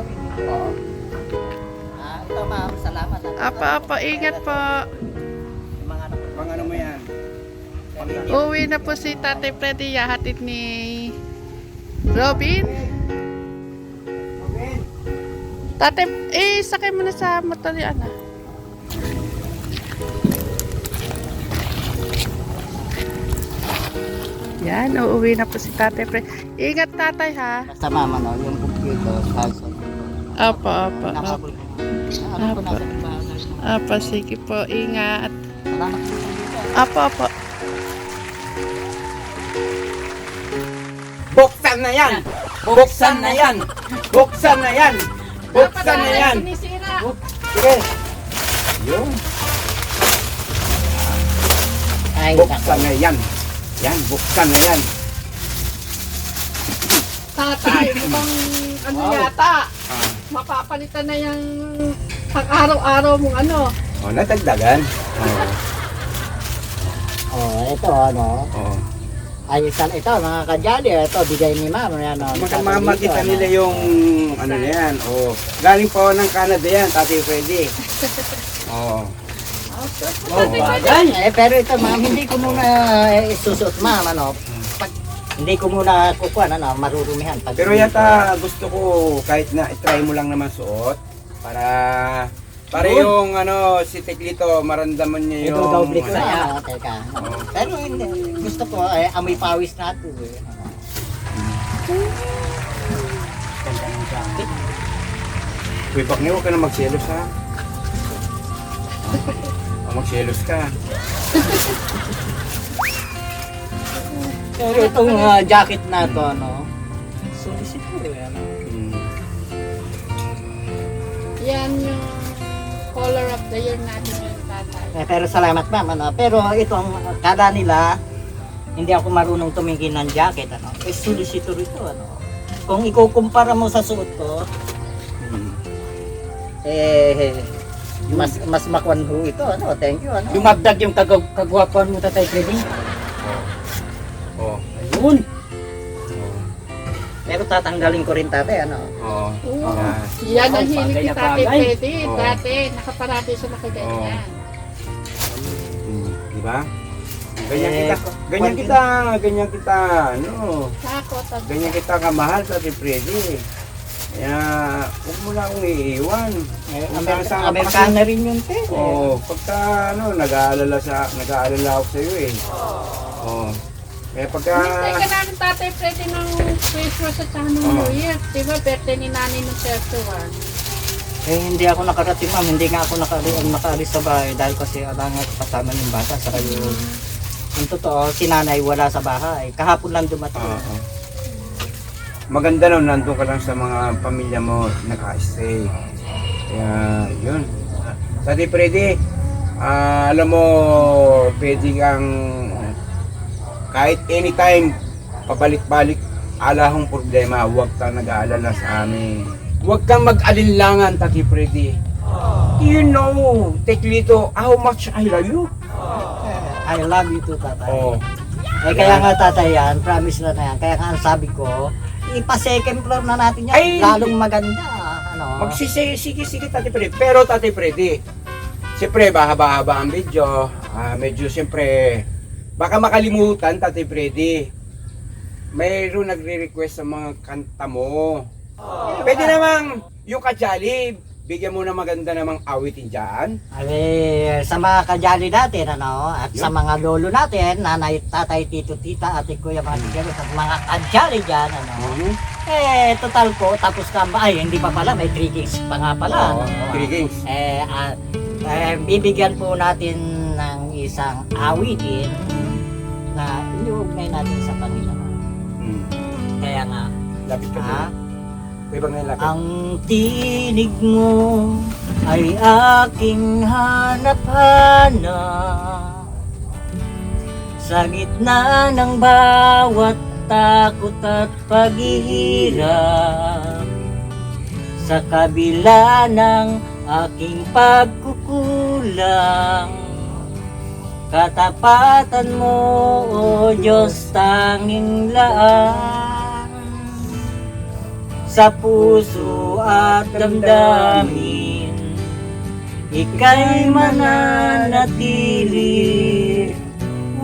gawin ko. Ito ma'am, salamat. Apa, ingat po. Yung mga anak ko. Pang ano mo yan? Uwi na po si Tate Freddy, hatid ni Robin. Tate, sakay mo na sa motor yan ah. Yan, uuwi na po si Tate Freddy. Ingat tatay ha. Basta mama no, yung computer, salsa. Apo, apo. Nakabul ko. Ano ko nasa bahay. Apo, sige po, ingat. Salamat po sa dito. Apo, apo. Buksan na yan! Buksan na yan! Buksan na yan! Buksan na yan! Sige! Yun! Ay, Buksan na yan! Yan, buksan na yan! Tatay, mukhang ano yata, mapapalitan na yung pang-araw-araw mong ano. Oh, natagdagan. ito ano. Oh. Ayusan ito mga kadyali, ito bigay ni ma'am yan. Makita nila yung ano na yan. Oh. Galing pa ng Canada yan, Tati Freddy. Oh. Bagay. Pero ito ma'am, hindi ko muna isusuot ma'am ano. Pag, hindi ko muna kukuha ano, marurumihan. Pag Pero yata gusto ko kahit na try mo lang naman suot para yung ano si Teklito maramdaman niya ito yung doble ko ano. na. Teka. Pero hindi, gusto ko amoy pawis na ito eh. Ganda ng jacket. Uy, bak niyo, huwag ka na magselos ha. Magselos ka. Pero itong jacket na to ano, solicitude eh. Ano? Yan yung color of the year natin yung tatay. Pero salamat ma'am ano. Pero itong kala nila hindi ako marunong tumingin ng jacket ano. Solicitude ito ano. Kung ikukumpara mo sa suot ko, mas makwan ho ito ano. Thank you ano. Dumagdag yung kagwapuan mo Tatay Freddy. Oh. Ayun. Pero tatanggalin ko rin tatay ano. Oh. Yan ang hilig ni Tate Freddy. Oo. Dati, nakaparati siya nakaganyan. Di ba? Ganyan kita, ano, Takot. ganyan kita kamahal sa Tati Freddy. Kaya, huwag mo na akong iiwan. Amerikana rin yun te. Oh, pagka ano, nag-aalala ako sa iyo eh. Oh. Kaya pagka Teka namin Tate Freddy ng Christmas at saka ng New Year. Diba, birthday ni nanay ng 31. Hindi ako nakarating ma'am, hindi nga ako nakaalis sa bahay dahil kasi alangan kasama ng bata sa kayo. Yung totoo, si nanay wala sa bahay. Kahapon lang dumating. maganda nun, nandun ka lang sa mga pamilya mo, naka-stay. Kaya, yun. Tati Freddy, alam mo, pwede kang kahit anytime, pabalik-balik, alahong problema, huwag kang nag-aalala sa amin. Huwag kang mag-alinlangan, Tati Freddy. You know, Teklito, how much I love you. I love you too, tatay. Oh. Kaya nga tatay yan, promise na yan. Kaya nga ang sabi ko, ipa-second floor na natin yan. Ay! Lalong maganda. Ano? Sige, Tati Freddy. Pero Tati Freddy, siyempre, bahaba-haba ang video. Medyo siyempre, baka makalimutan, Tati Freddy. Mayroon nagre-request sa mga kanta mo. Pwede namang yung kajali, bigyan mo na maganda namang awitin dyan. Ay, sa mga kajali natin, ano, at sa mga lolo natin, nanay, tatay, tito, tita, ate, kuya, mga tigaro, at mga kajali dyan, ano. Total ko, tapos ka ba, ay, hindi pa pala, may 3 gigs pa nga pala. Oo, ano. 3 gigs. Bibigyan po natin ng isang awitin na iniugnay natin sa Panginoon. Kaya nga, Lapit ka ha? din. May bang lapit? Ang tinig mo ay aking hanap-hanap sa gitna ng bawat takot at paghihirap, sa kabila ng aking pagkukulang, katapatan mo, O Diyos, tanging laan. Sa puso at damdamin, ika'y mananatili.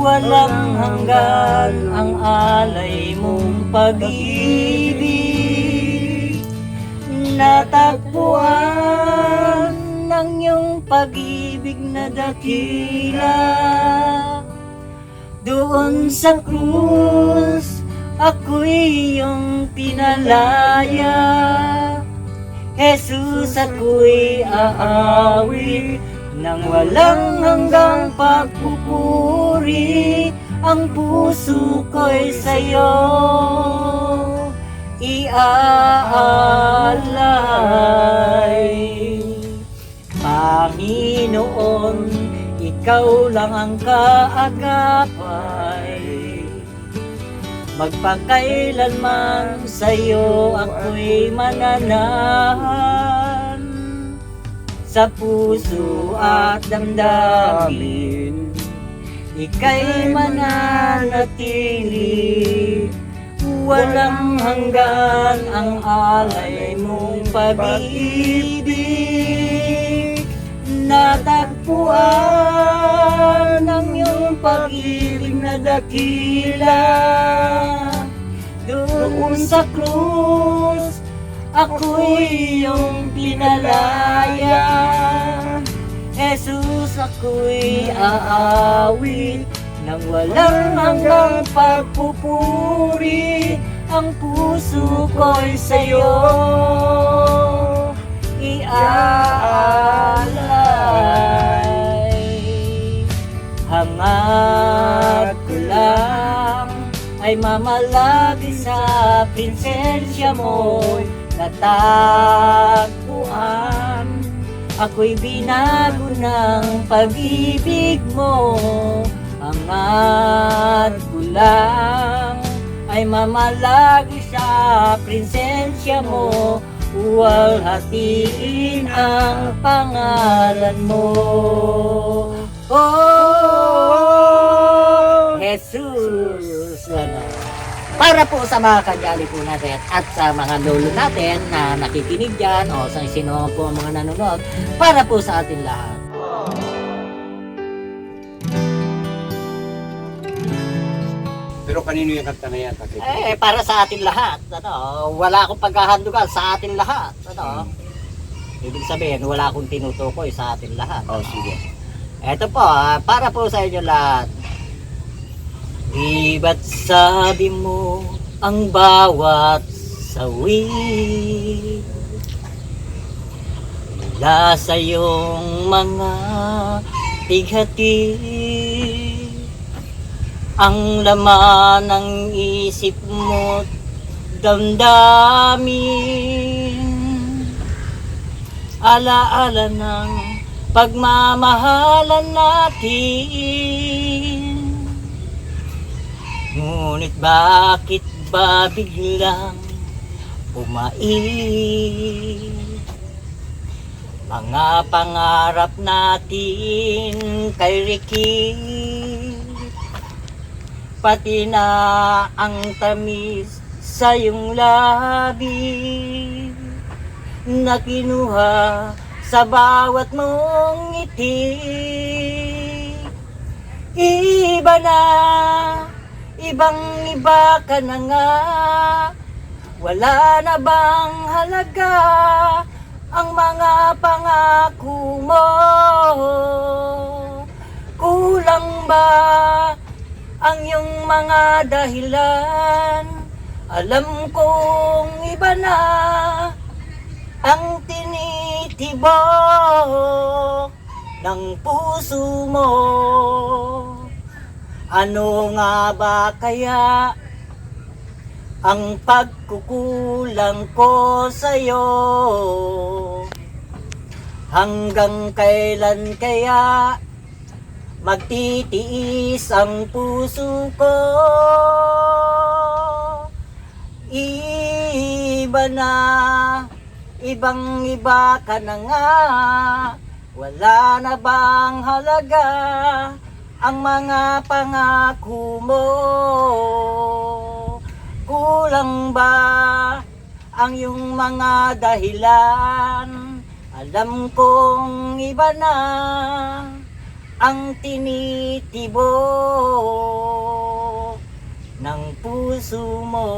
Walang hanggan ang alay mong pag-ibig. Natagpuan ng iyong pag-ibig na dakila. Doon sa krus, ako'y iyong pinalaya. Jesus, ako'y aawit nang walang hanggang pagpupuri. Ang puso ko'y sa'yo iaalay. Panginoon, ikaw lang ang kaagapay. Magpakailanman sa'yo ako'y mananahan. Sa puso at damdamin, ika'y mananatili. Walang hanggan ang alay mong pag-ibig. Natagpuan ng iyong pag-ibig na dakila. Doon sa krus, ako'y iyong pinalaya. Jesus, ako'y aawit nang walang hanggang pagpupuri. Ang puso ko'y sa'yo iaalay. Hangad ko lang ay mamalagi sa prinsensya mo'y natagpuan. Ako'y binago ng pag-ibig mo. Hangad ko lang ay mamalagi sa prinsensya mo. Uwalhatiin ang pangalan mo. Oh, Jesus! Para po sa mga kadyali po natin at sa mga lolo natin na nakikinig dyan o sa sino po ang mga nanonood, para po sa atin lahat. Pero kanino yung kanta na yan? Para sa atin lahat. Wala akong paghahandugan sa atin lahat. Ibig sabihin, wala akong tinutukoy sa atin lahat. Oh, sige. Ito po, para po sa inyo lahat. Di ba't sabi mo ang bawat sawi mula sa iyong mga pighati, ang laman ng isip mo't damdamin, alaala ng pagmamahalan natin. Ngunit bakit ba biglang umait? Mga pangarap natin kay Ricky, pati na ang tamis sa iyong labi na kinuha sa bawat mong ngiti. Iba na, ibang iba ka na nga. Wala na bang halaga ang mga pangako mo? Kulang ba ang iyong mga dahilan? Alam kong iba na ang tinitibok ng puso mo. Ano nga ba kaya ang pagkukulang ko sa'yo? Hanggang kailan kaya magtitiis ang puso ko? Iba na, ibang iba ka na nga. Wala na bang halaga ang mga pangako mo? Kulang ba ang iyong mga dahilan. Alam kong iba na ang tinitibo ng puso mo.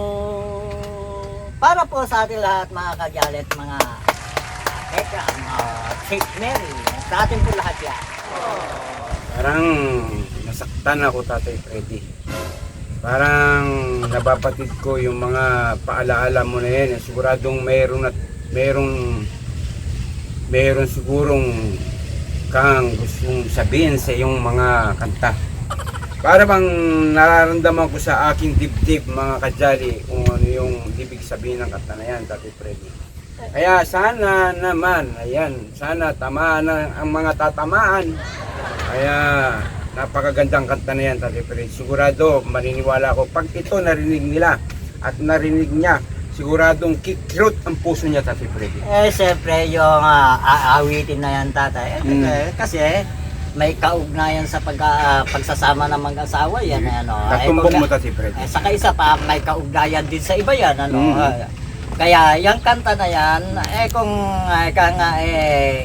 Para po sa ating lahat mga kagyalit, mga Tekram, St. Mary, sa ating po lahat yan. Parang nasaktan ako, Tatay Freddy. Parang nabapatid ko yung mga paalaala mo na yan. Siguradong mayroong sigurong kang gustong sabihin sa iyong mga kanta. Para bang nararamdaman ko sa aking dibdib, mga kajali, kung ano yung ibig sabihin ng kanta na yan, Tatay Freddy. Kaya sana naman, ayan, sana tamaan ang mga tatamaan. Kaya napakagandang kanta na yan, Tatay Freddy. Sigurado, maniniwala ako, pag ito narinig nila at narinig niya, siguradong kikirot ang puso niya, Tatay Freddy. Siyempre yung aawitin na yan, tatay. Kasi may kaugnayan sa pagsasama ng mga asawa yan. Ano. Katumbong mo, Tatay Freddy. Saka isa pa, may kaugnayan din sa iba yan. Ano. Kaya yung kanta na yan, kung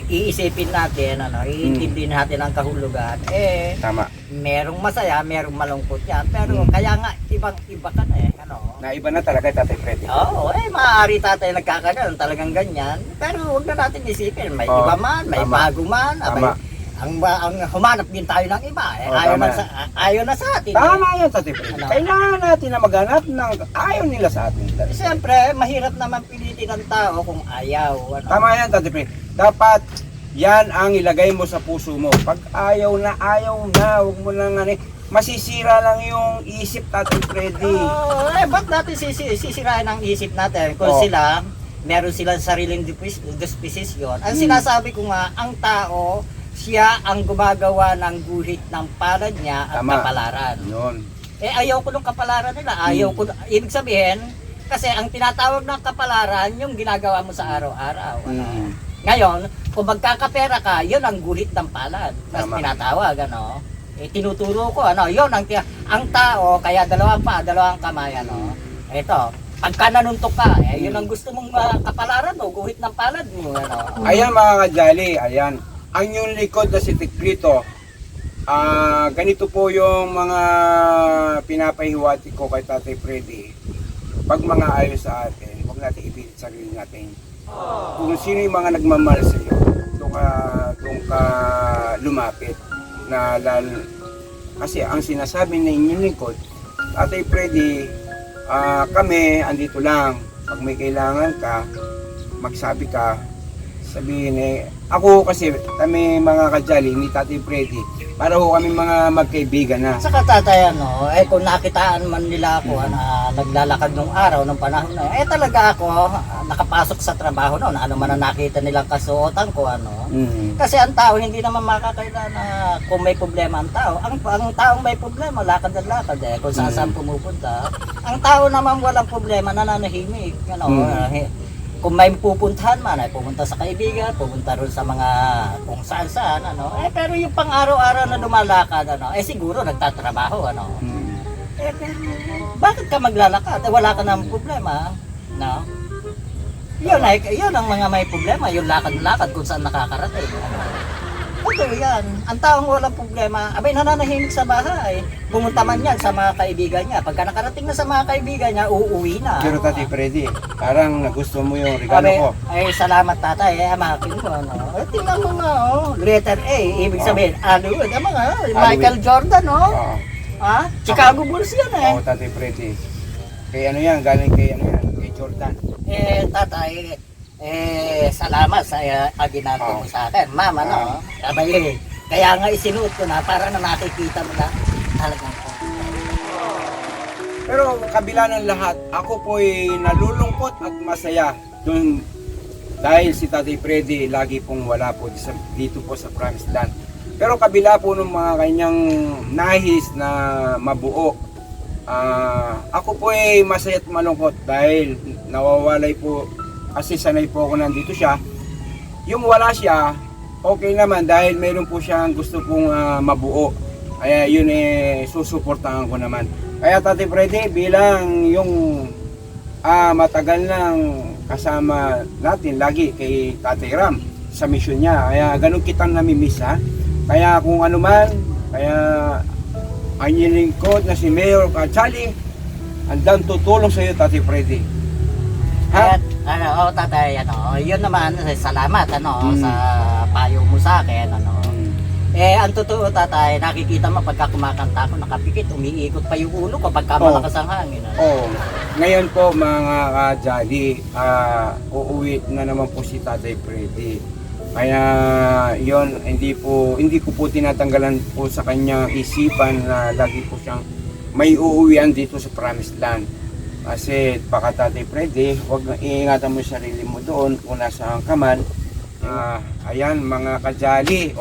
iisipin natin, iintindihin natin ang kahulugan, Tama. merong masaya, merong malungkot yan. Pero kaya nga, ibang-iba ka na Naiba na talaga, Tatay Freddy. Oo, maaari tatay nagkakaganon, talagang ganyan. Pero huwag na natin isipin, may Oo, iba man, may tama. bago man, Tama. ang humanap din tayo ng iba. Oo, Ayaw, tama. ayaw na sa atin. Tama yan, Tatay Freddy. Ano? Kailangan natin na maghanap ng ayaw nila sa atin. Siyempre, mahirap naman pilitin ng tao kung ayaw. Tama yan, Tatay Freddy. Dapat yan ang ilagay mo sa puso mo. Pag ayaw na, huwag mo lang masisira lang yung isip, Tatay Freddy. Ba't natin sisirain ang isip natin kung Oo. sila, meron silang sariling disposisyon. Ang sinasabi ko nga, ang tao, siya ang gumagawa ng guhit ng palad niya at Tama. kapalaran. Yun. Ayaw ko ng kapalaran nila. Ayaw ko, ibig sabihin, kasi ang tinatawag ng kapalaran, yung ginagawa mo sa araw-araw. Ngayon, kung magkakapera ka, yun ang guhit ng palad. Mas Tama. tinatawag, tinuturo ko, yun ang tao, kaya dalawang kamay, ito, pagka nanuntok ka, yun ang gusto mong kapalaran mo, guhit ng palad mo, Ayan mga kajali, ayan. Ang yung likod na si Tikrito, ganito po yung mga pinapahiwati ko kay Tatay Freddy. Pag mga ayos sa atin, huwag natin ipilit sarili natin. Kung sino yung mga nagmamahal sa iyo, doon ka lumapit. Kasi ang sinasabi na inyong likod, Tatay Freddy, kami andito lang. Pag may kailangan ka, magsabi ka, sabihin ako kasi kami mga kajali ni Tatay Freddy, para ho kami mga magkaibigan na. Saka tatay, kung nakitaan man nila ako na naglalakad nung araw, nung panahon na talaga ako, nakapasok sa trabaho noon, ano man ang nakita nilang kasuotan ko, Kasi ang tao, hindi naman makakaila na kung may problema ang tao. Ang taong may problema, lakad at lakad kung saan pumupunta. Ang tao naman walang problema, nananahimik, kung may pupuntahan man, pupunta sa kaibigan, pupunta rin sa mga kung saan-saan, pero yung pang-araw-araw na lumalakad, siguro nagtatrabaho, bakit ka maglalakad? Wala ka ng problema, Yun ang mga may problema, yung lakad-lakad kung saan nakakarating, Ito yan, ang taong walang problema, abay nananahimik sa bahay, pumunta man yan sa mga kaibigan niya, pagka nakarating na sa mga kaibigan niya, uuwi na. Pero Tatay Freddy, parang nagustuhan mo yung regalo ko. Salamat tatay, amakin ko, tingnan mo nga, letter A, ibig sabihin, Hollywood, mga, Michael Jordan, Oo. Chicago Bulls yan, Oo, Tatay Freddy. Kay galing kay Jordan. Tatay, salamat sa ginagawa mo sa akin. Mama, abay, kaya nga isinuot ko na para na nakikita mo na talagang Pero kabila ng lahat, ako po'y nalulungkot at masaya dun, dahil si Tatay Freddy lagi pong wala po dito po sa Promised Land. Pero kabila po ng mga kanyang nahis na mabuo, ako po'y masaya at malungkot dahil nawawalay po. Kasi sanay po ako nandito siya. Yung wala siya, okay naman dahil meron po siyang gusto pong mabuo. Kaya yun susuportahan ko naman. Kaya Tatay Freddy, bilang yung matagal ng kasama natin lagi kay Tatay Ram sa mission niya. Kaya ganun kitang namimiss ha. Kaya kung ano man, kaya ang inyong lingkod na si Mayor Kachali, andang tutulong sa iyo, Tatay Freddy. Ha? At tatay, yun naman, salamat sa payo mo sa akin, ang totoo tatay, nakikita mo pagka kumakanta ako, nakapikit, umiikot pa yung ulo ko pagka malakas ang hangin. Ngayon po mga ka-Jolly, uuwi na naman po si Tatay Freddy. Kaya yon hindi ko po tinatanggalan po sa kanyang isipan na lagi po siyang may uuwian dito sa Promised Land. Kasi baka Tatay Freddy, huwag iingatan mo yung sarili mo doon kung nasaan ka man. Ayan mga ka-Jolly,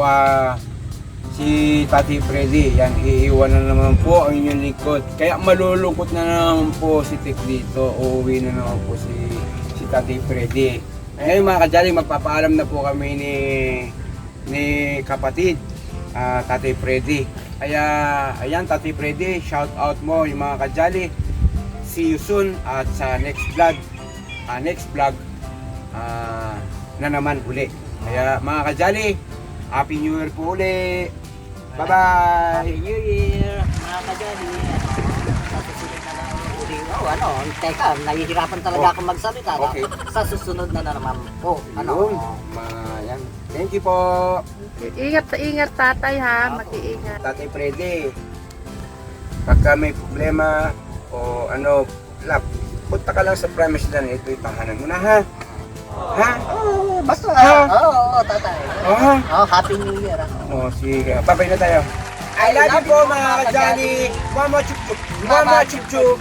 si Tatay Freddy, yan, iiwan na naman po ang inyong lingkod. Kaya malulungkot na naman po si Tik dito, uuwi na naman po si Tatay Freddy. Ngayon mga ka-Jolly, magpapaalam na po kami ni kapatid, Tatay Freddy. Kaya, ayan Tatay Freddy, shout out mo yung mga ka-Jolly. See you soon at sa next vlog na naman uli. Kaya mga ka-Jolly, Happy New Year po uli. Bye-bye! Happy New Year, mga ka-Jolly. Sa susunod na lang uli. Teka, nahihirapan talaga ako magsalita. Okay. Sa susunod na naman po. Yun. Yan. Thank you po. Ingat tatay ha, mag-iingat. Tatay Freddy, pagka may problema o punta ka lang sa Promised Land. Ito yung tahanan mo na ha. Ha? Basta tatay. Happy New Year. Sige. Babay na tayo. I love you po mga ka-Jolly. Mama chup chup. Mama chup chup.